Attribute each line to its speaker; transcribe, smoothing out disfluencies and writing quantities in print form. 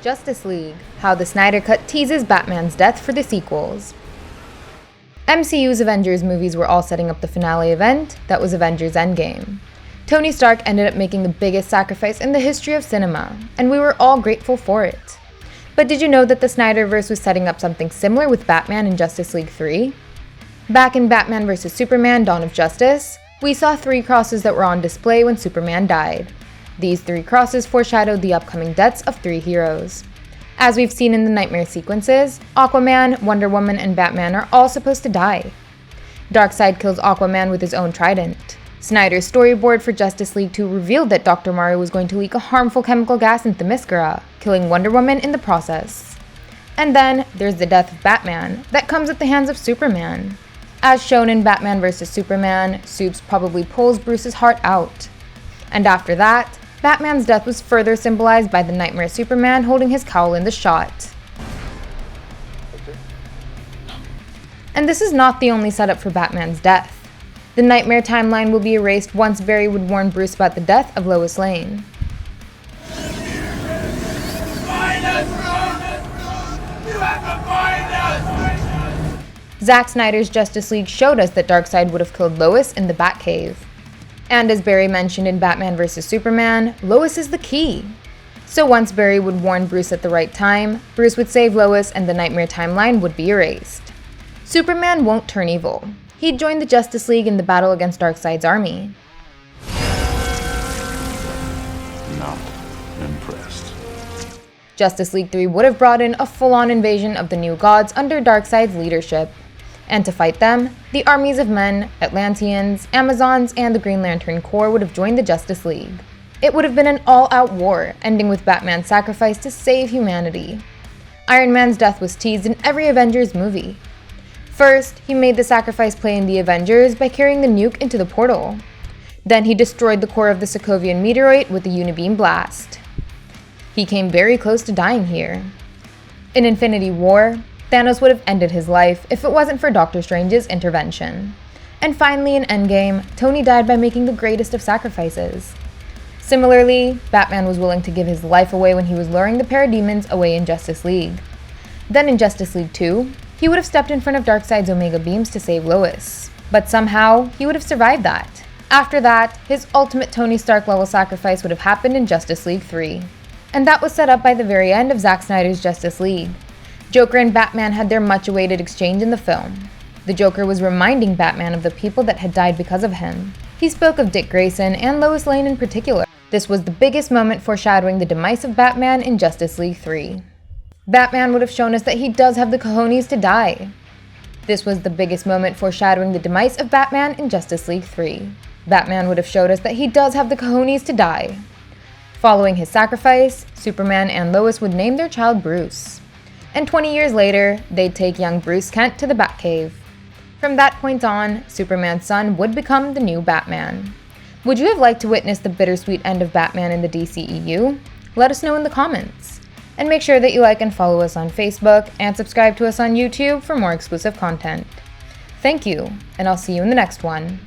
Speaker 1: Justice League, how the SnyderCut teases Batman's death for the sequels. MCU's Avengers movies were all setting up the finale event that was Avengers Endgame. Tony Stark ended up making the biggest sacrifice in the history of cinema, and we were all grateful for it. But did you know that the Snyderverse was setting up something similar with Batman in Justice League 3? Back in Batman vs. Superman: Dawn of Justice, we saw 3 crosses that were on display when Superman died. These 3 crosses foreshadowed the upcoming deaths of 3 heroes. As we've seen in the nightmare sequences, Aquaman, Wonder Woman, and Batman are all supposed to die. Darkseid kills Aquaman with his own trident. Snyder's storyboard for Justice League 2 revealed that Dr. Mario was going to leak a harmful chemical gas in Themyscira, killing Wonder Woman in the process. And then, there's the death of Batman, that comes at the hands of Superman. As shown in Batman vs. Superman, Supes probably pulls Bruce's heart out. And after that, Batman's death was further symbolized by the Nightmare Superman holding his cowl in the shot. And this is not the only setup for Batman's death. The Nightmare timeline will be erased once Barry would warn Bruce about the death of Lois Lane. Zack Snyder's Justice League showed us that Darkseid would have killed Lois in the Batcave. And as Barry mentioned in Batman vs. Superman, Lois is the key. So once Barry would warn Bruce at the right time, Bruce would save Lois and the Nightmare timeline would be erased. Superman won't turn evil. He'd join the Justice League in the battle against Darkseid's army.
Speaker 2: Not impressed.
Speaker 1: Justice League 3 would have brought in a full-on invasion of the new gods under Darkseid's leadership. And to fight them, the armies of men, Atlanteans, Amazons, and the Green Lantern Corps would have joined the Justice League. It would have been an all-out war, ending with Batman's sacrifice to save humanity. Iron Man's death was teased in every Avengers movie. First, he made the sacrifice play in the Avengers by carrying the nuke into the portal. Then he destroyed the core of the Sokovian meteoroid with a unibeam blast. He came very close to dying here. In Infinity War, Thanos would have ended his life if it wasn't for Doctor Strange's intervention. And finally in Endgame, Tony died by making the greatest of sacrifices. Similarly, Batman was willing to give his life away when he was luring the parademons away in Justice League. Then in Justice League 2, he would have stepped in front of Darkseid's Omega beams to save Lois. But somehow, he would have survived that. After that, his ultimate Tony Stark level sacrifice would have happened in Justice League 3. And that was set up by the very end of Zack Snyder's Justice League. Joker and Batman had their much-awaited exchange in the film. The Joker was reminding Batman of the people that had died because of him. He spoke of Dick Grayson and Lois Lane in particular. This was the biggest moment foreshadowing the demise of Batman in Justice League 3. Batman would have shown us that he does have the cojones to die. This was the biggest moment foreshadowing the demise of Batman in Justice League 3. Batman would have showed us that he does have the cojones to die. Following his sacrifice, Superman and Lois would name their child Bruce. And 20 years later, they'd take young Bruce Kent to the Batcave. From that point on, Superman's son would become the new Batman. Would you have liked to witness the bittersweet end of Batman in the DCeu? Let us know in the comments. And make sure that you like and follow us on Facebook and subscribe to us on YouTube for more exclusive content. Thank you, and I'll see you in the next one.